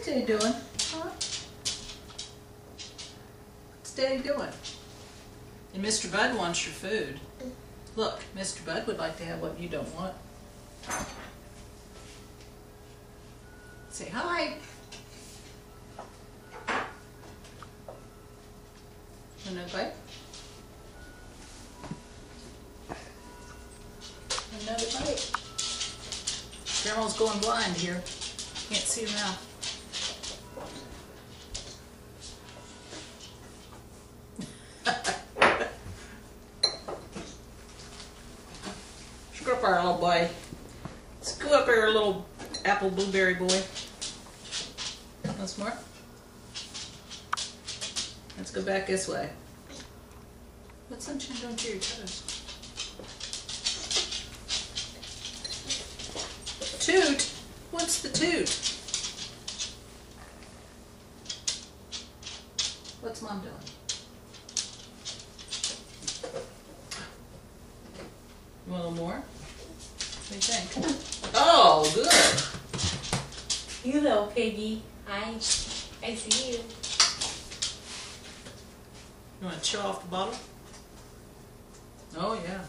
Daddy doing? Huh? What's Daddy doing? And Mr. Bud wants your food. Look, Mr. Bud would like to have what you don't want. Say hi. Another bite? Another bite. Grandma's going blind here. Can't see her mouth. Go up there, little boy. Let's go up here, little apple blueberry boy. Once more. Let's go back this way. Put sunshine down to your toes. Toot? What's the toot? What's Mom doing? You want a little more? What do you think? Oh, good. You little piggy. I see you. You want to chill off the bottle? Oh, yeah.